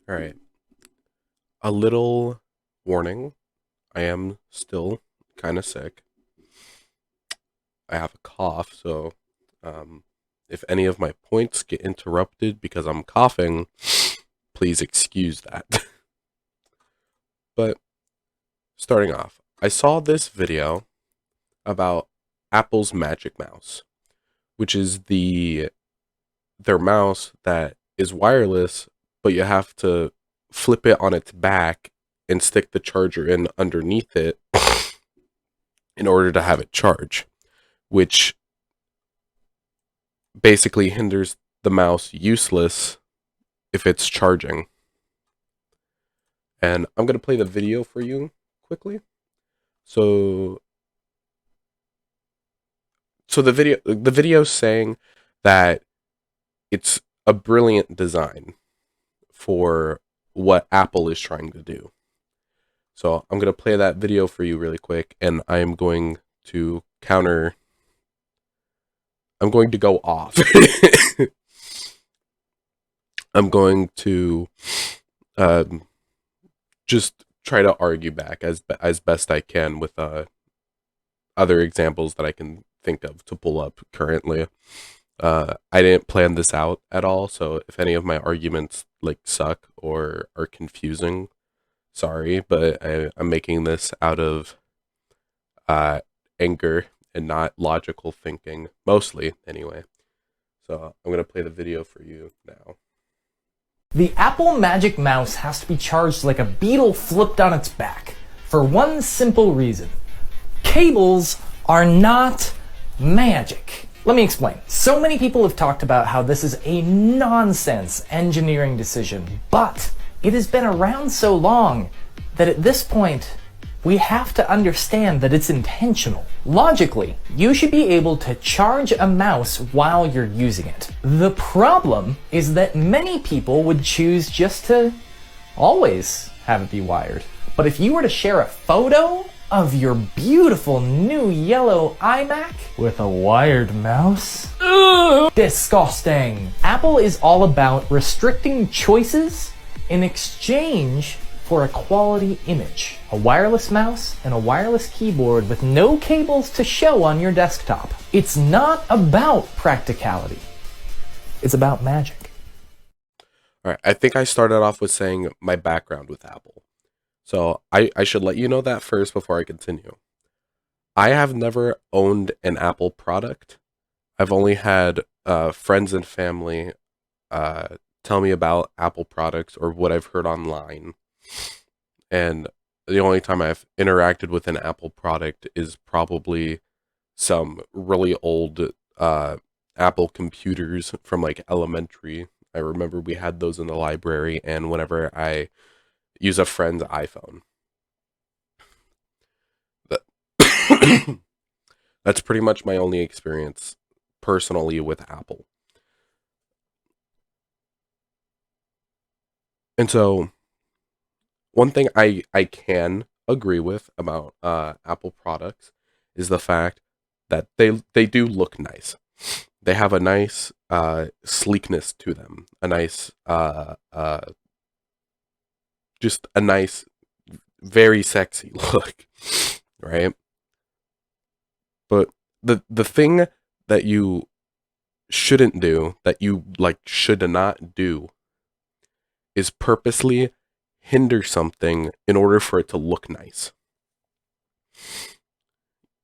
All right. A little warning. I am still kind of sick. I have a cough, so um, if any of my points get interrupted because I'm coughing, please excuse that. But starting off, I saw this video about Apple's Magic Mouse, which is their mouse that is wireless, but you have to flip it on its back and stick the charger in underneath it in order to have it charge, which basically hinders the mouse useless if it's charging. And I'm going to play the video for you quickly. So the video's saying that it's a brilliant design for what Apple is trying to do. So I'm going to play that video for you really quick, and I'm going to counter. I'm going to go off. I'm going to just try to argue back as best I can with other examples that I can think of to pull up currently. I didn't plan this out at all, so if any of my arguments like suck or are confusing, sorry, but I'm making this out of uh, anger and not logical thinking, mostly anyway. So I'm gonna play the video for you now. The Apple Magic Mouse has to be charged like a beetle flipped on its back for one simple reason. Cables are not magic. Let me explain. So many people have talked about how this is a nonsense engineering decision, but it has been around so long that at this point, we have to understand that it's intentional. Logically, you should be able to charge a mouse while you're using it. The problem is that many people would choose just to always have it be wired. But if you were to share a photo of your beautiful new yellow iMac with a wired mouse, disgusting. Apple is all about restricting choices in exchange for a quality image. A wireless mouse and a wireless keyboard with no cables to show on your desktop. It's not about practicality. It's about magic. All right, I think I started off with saying my background with Apple. So I should let you know that first before I continue. I have never owned an Apple product. I've only had friends and family tell me about Apple products or what I've heard online. And the only time I've interacted with an Apple product is probably some really old Apple computers from like elementary. I remember we had those in the library, and whenever I use a friend's iPhone, that that's pretty much my only experience personally with Apple. And so one thing I can agree with about Apple products is the fact that they do look nice. They have a nice sleekness to them, a nice just a nice, very sexy look, right? But the thing that you shouldn't do, that you like should not do, is purposely hinder something in order for it to look nice.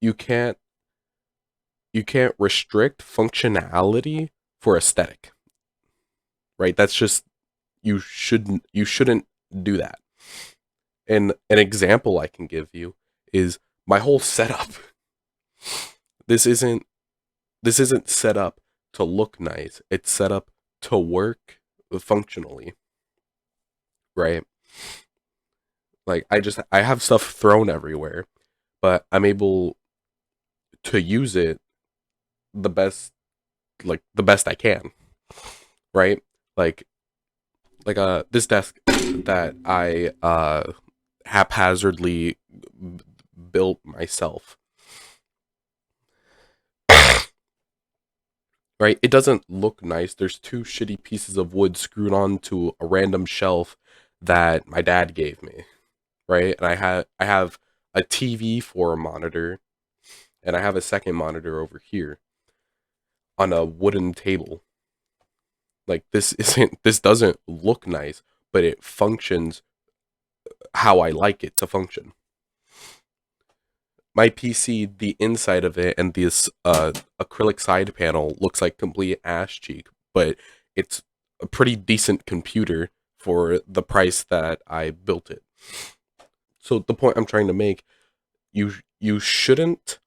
You can't you can't restrict functionality for aesthetic, right? That's just you shouldn't do that. And an example I can give you is my whole setup. This isn't this isn't set up to look nice. It's set up to work functionally, right? Like I have stuff thrown everywhere, but I'm able to use it the best the best I can, right? Like this desk that I haphazardly built myself, right? It doesn't look nice. There's two shitty pieces of wood screwed onto a random shelf that my dad gave me, right? And I have a TV for a monitor, and I have a second monitor over here on a wooden table. Like this doesn't look nice, but it functions how I like it to function. My PC, the inside of it and this acrylic side panel looks like complete ass cheek, but it's a pretty decent computer for the price that I built it. So the point I'm trying to make, you shouldn't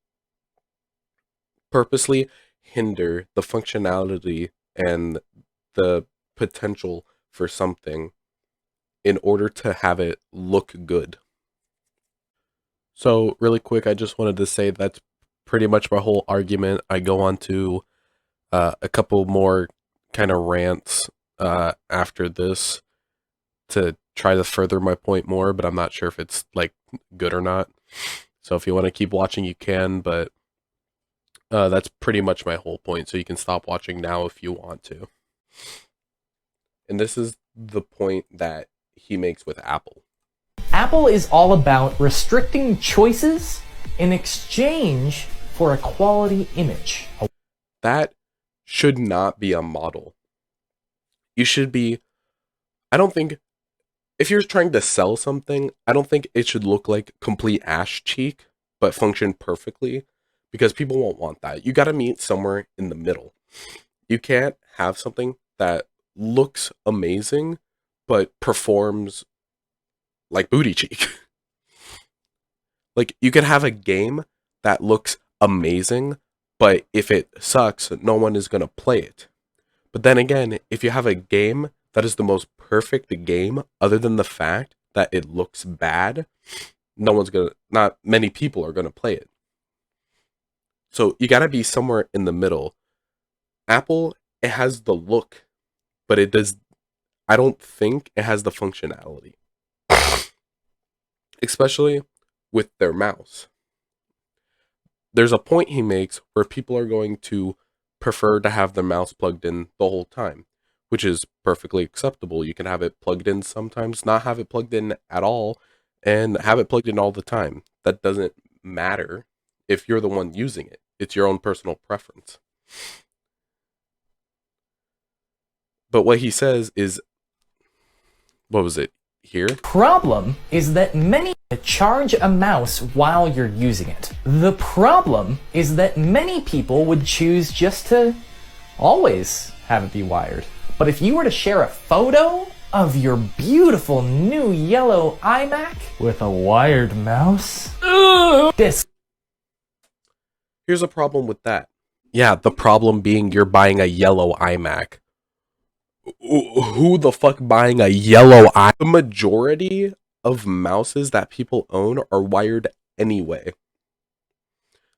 purposely hinder the functionality and the potential for something in order to have it look good. So, really quick, I just wanted to say that's pretty much my whole argument. I go on to a couple more kind of rants after this to try to further my point more, but I'm not sure if it's like good or not. So, if you want to keep watching, you can, but that's pretty much my whole point. So, you can stop watching now if you want to. And this is the point that he makes with Apple. Apple is all about restricting choices in exchange for a quality image. That should not be a model. You should be, I don't think, if you're trying to sell something, I don't think it should look like complete ass cheek, but function perfectly, because people won't want that. You got to meet somewhere in the middle. You can't have something that looks amazing, but performs like booty cheek. Like, you could have a game that looks amazing, but if it sucks, no one is going to play it. But then again, if you have a game that is the most perfect game, other than the fact that it looks bad, not many people are going to play it. So you got to be somewhere in the middle. Apple, it has the look, but I don't think it has the functionality. Especially with their mouse. There's a point he makes where people are going to prefer to have their mouse plugged in the whole time, which is perfectly acceptable. You can have it plugged in sometimes, not have it plugged in at all, and have it plugged in all the time. That doesn't matter if you're the one using it. It's your own personal preference. But what he says is, what was it? Here? Problem is that many charge a mouse while you're using it. The problem is that many people would choose just to always have it be wired. But if you were to share a photo of your beautiful new yellow iMac with a wired mouse, Here's a problem with that. Yeah, the problem being you're buying a yellow iMac. Who the fuck buying a yellow iMac? The majority of mouses that people own are wired anyway.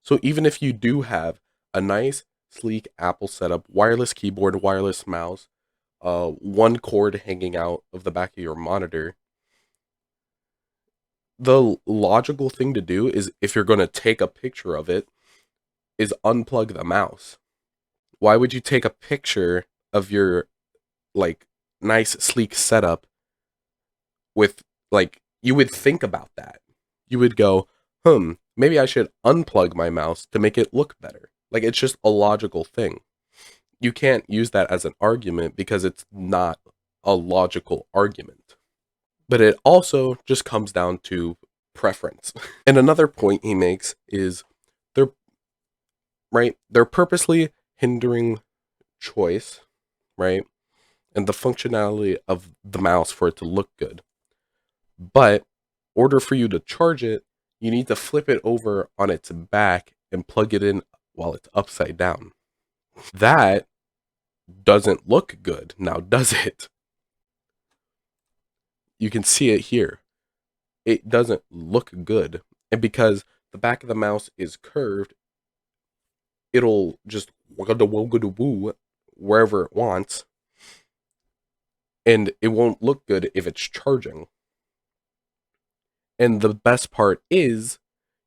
So even if you do have a nice, sleek Apple setup, wireless keyboard, wireless mouse, one cord hanging out of the back of your monitor, the logical thing to do is, if you're going to take a picture of it, is unplug the mouse. Why would you take a picture of your like nice sleek setup with, like, you would think about that. You would go, maybe I should unplug my mouse to make it look better. Like, it's just a logical thing. You can't use that as an argument because it's not a logical argument. But it also just comes down to preference. And another point he makes is they're purposely hindering choice, right? And the functionality of the mouse for it to look good. But in order for you to charge it, you need to flip it over on its back and plug it in while it's upside down. That doesn't look good, now does it? You can see it here. It doesn't look good. And because the back of the mouse is curved, it'll just wherever it wants. And it won't look good if it's charging. And the best part is,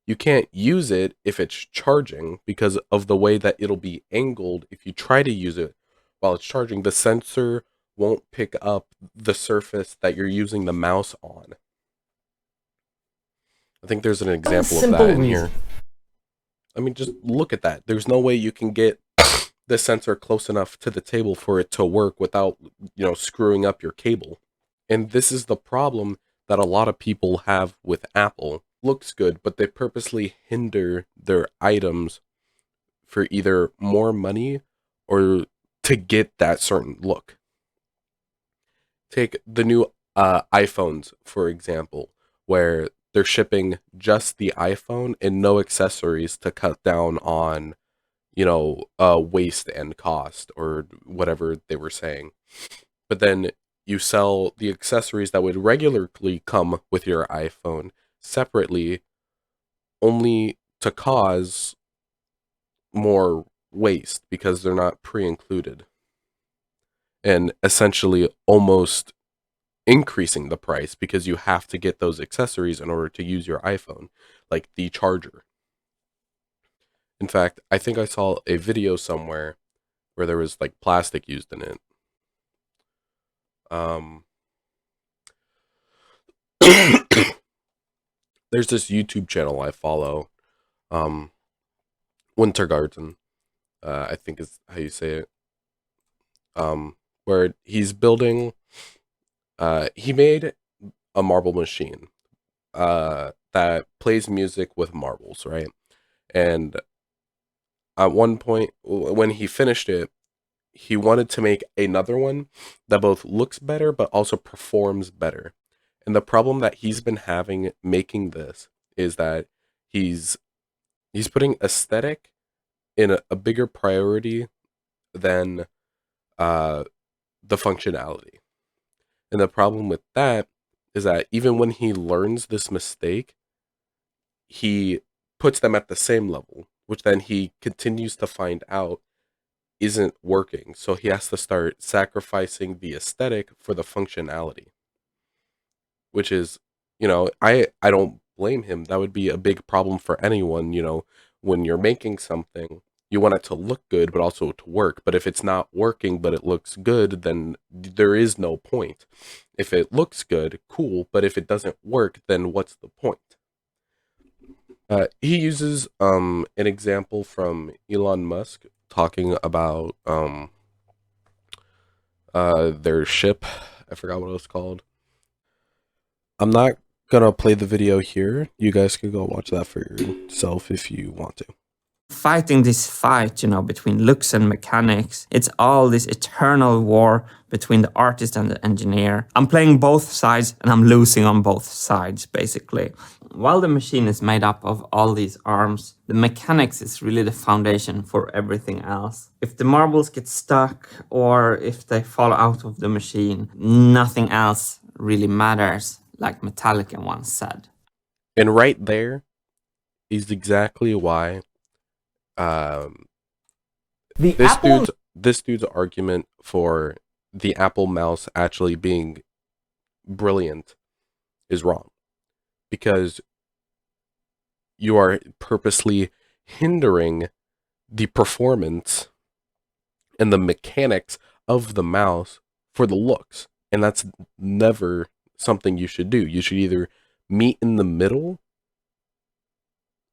you can't use it if it's charging because of the way that it'll be angled if you try to use it while it's charging. The sensor won't pick up the surface that you're using the mouse on. I think there's an One example of that simple in reason. here. I mean, just look at that. There's no way you can get the sensor close enough to the table for it to work without, screwing up your cable. And this is the problem that a lot of people have with Apple. Looks good, but they purposely hinder their items for either more money or to get that certain look. Take the new iPhones, for example, where they're shipping just the iPhone and no accessories to cut down on, waste and cost or whatever they were saying. But then you sell the accessories that would regularly come with your iPhone separately, only to cause more waste because they're not pre-included, and essentially almost increasing the price because you have to get those accessories in order to use your iPhone, like the charger. In fact, I think I saw a video somewhere where there was like plastic used in it. Um, there's this YouTube channel I follow, um, Winter Garden, I think is how you say it. Where he's building. He made a marble machine that plays music with marbles, right? And at one point, when he finished it, he wanted to make another one that both looks better but also performs better. And the problem that he's been having making this is that he's he's putting aesthetic in a bigger priority than uh, the functionality. And the problem with that is that even when he learns this mistake, he puts them at the same level, which then he continues to find out isn't working. So he has to start sacrificing the aesthetic for the functionality, which is, I don't blame him. That would be a big problem for anyone, when you're making something, you want it to look good, but also to work. But if it's not working, but it looks good, then there is no point. If it looks good, cool. But if it doesn't work, then what's the point? He uses an example from Elon Musk talking about their ship. I forgot what it was called. I'm not gonna play the video here. You guys can go watch that for yourself if you want to. Fighting this fight, between looks and mechanics. It's all this eternal war between the artist and the engineer. I'm playing both sides and I'm losing on both sides, basically. While the machine is made up of all these arms, the mechanics is really the foundation for everything else. If the marbles get stuck or if they fall out of the machine, nothing else really matters, like Metallica once said. And right there is exactly why um, The Apple this dude's argument for the Apple mouse actually being brilliant is wrong, because you are purposely hindering the performance and the mechanics of the mouse for the looks. And that's never something you should do. You should either meet in the middle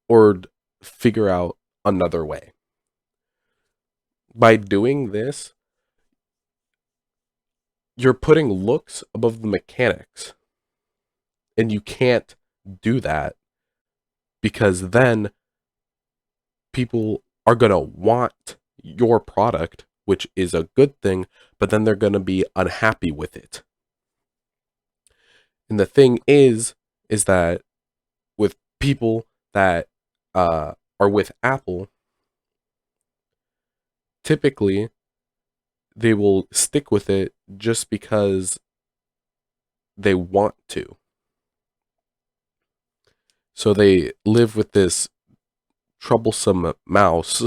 or figure out another way. By doing this, you're putting looks above the mechanics. And you can't do that, because then people are going to want your product, which is a good thing, but then they're going to be unhappy with it. And the thing is that with people that are with Apple, typically they will stick with it just because they want to. So they live with this troublesome mouse,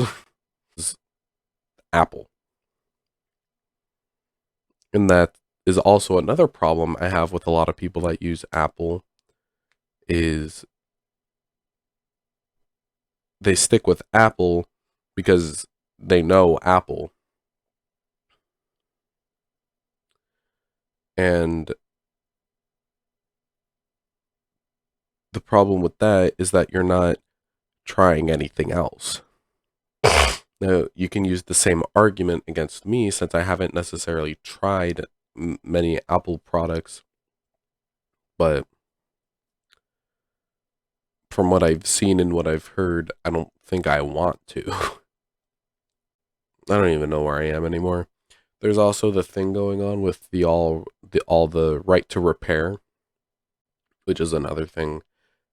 Apple. And that is also another problem I have with a lot of people that use Apple, is they stick with Apple because they know Apple. And the problem with that is that you're not trying anything else. Now, you can use the same argument against me since I haven't necessarily tried many Apple products, but from what I've seen and what I've heard, I don't think I want to. I don't even know where I am anymore. There's also the thing going on with the right to repair, which is another thing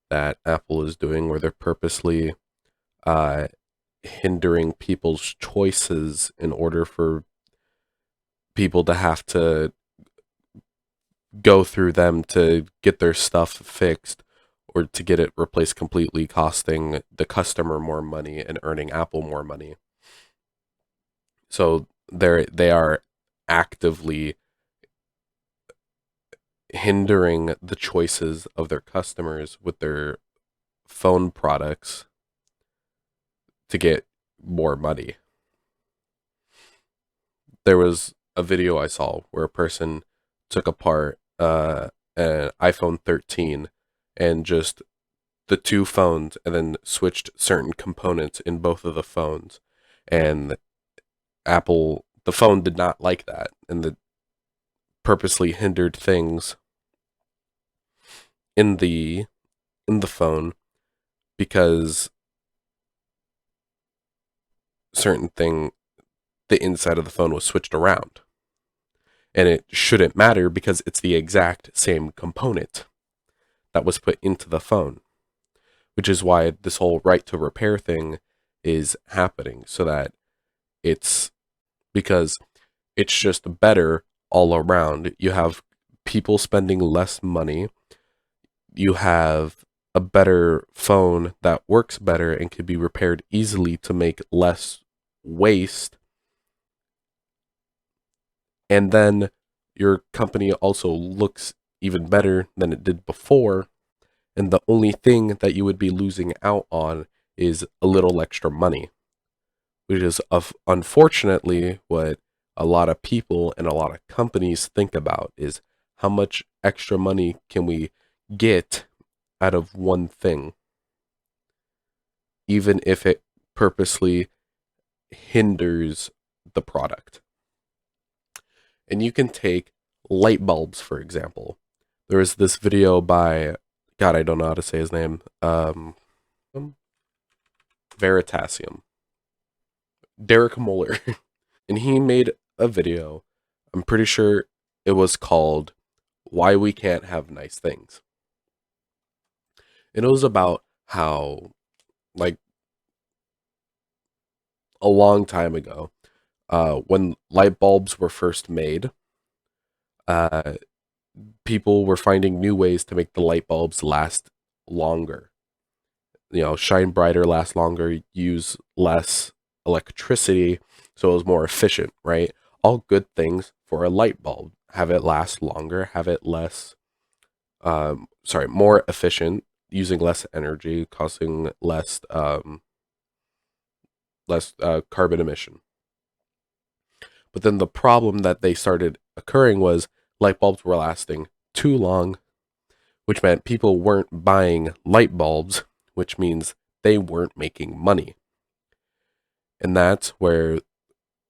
that Apple is doing, where they're purposely uh, hindering people's choices in order for people to have to go through them to get their stuff fixed or to get it replaced completely, costing the customer more money and earning Apple more money. So they are actively hindering the choices of their customers with their phone products to get more money. There was a video I saw where a person took apart an iPhone 13 and just the two phones and then switched certain components in both of the phones. And the phone did not like that, and the purposely hindered things in the phone because certain thing the inside of the phone was switched around. And it shouldn't matter because it's the exact same component that was put into the phone, which is why this whole right to repair thing is happening, so that it's because it's just better all around. You have people spending less money. You have a better phone that works better and can be repaired easily to make less waste. And then your company also looks even better than it did before. And the only thing that you would be losing out on is a little extra money, which is unfortunately what a lot of people and a lot of companies think about, is how much extra money can we get out of one thing, even if it purposely hinders the product. And you can take light bulbs, for example. There was this video by, God, I don't know how to say his name, Veritasium, Derek Muller. And he made a video. I'm pretty sure it was called Why We Can't Have Nice Things. And it was about how, like, a long time ago, when light bulbs were first made, uh, people were finding new ways to make the light bulbs last longer. You know, shine brighter, last longer, use less electricity, so it was more efficient, right? All good things for a light bulb. Have it last longer, have it more efficient, using less energy, causing less carbon emission. But then the problem that they started occurring was light bulbs were lasting too long, which meant people weren't buying light bulbs, which means they weren't making money. And that's where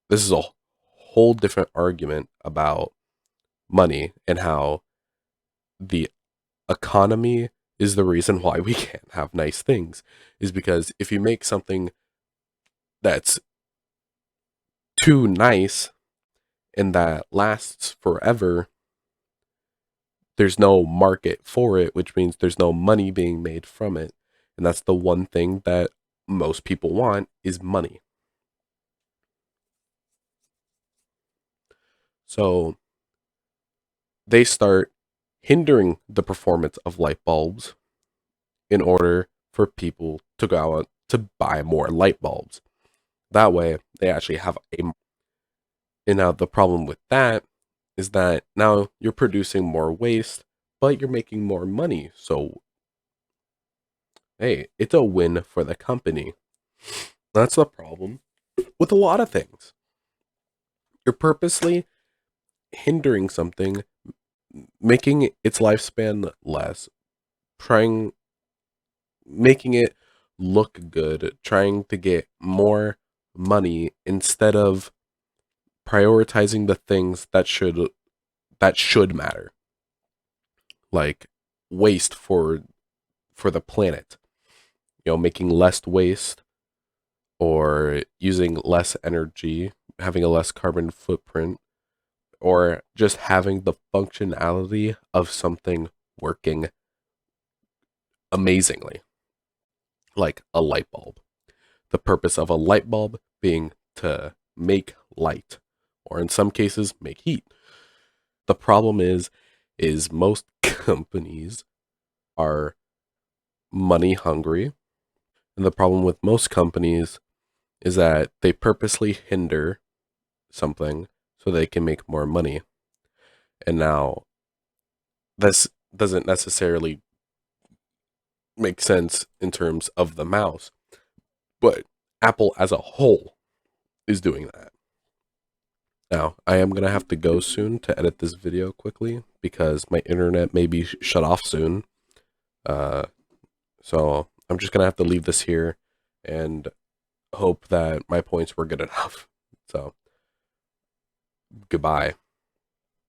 this is a whole different argument about money and how the economy is the reason why we can't have nice things, is because if you make something that's too nice and that lasts forever, there's no market for it, which means there's no money being made from it. And that's the one thing that most people want, is money. So they start hindering the performance of light bulbs in order for people to go out to buy more light bulbs. That way, they actually have a. And now the problem with that is that now you're producing more waste, but you're making more money. So, hey, it's a win for the company. That's the problem with a lot of things. You're purposely hindering something making its lifespan less, trying making it look good, trying to get more money instead of prioritizing the things that should matter, like waste for the planet. You know, making less waste or using less energy, having a less carbon footprint, or just having the functionality of something working amazingly, like a light bulb. The purpose of a light bulb being to make light, or in some cases, make heat. The problem is most companies are money hungry, and the problem with most companies is that they purposely hinder something so they can make more money. And now this doesn't necessarily make sense in terms of the mouse, but Apple as a whole is doing that. Now, I am going to have to go soon to edit this video quickly because my internet may be shut off soon. Uh, so I'm just going to have to leave this here and hope that my points were good enough. So, goodbye.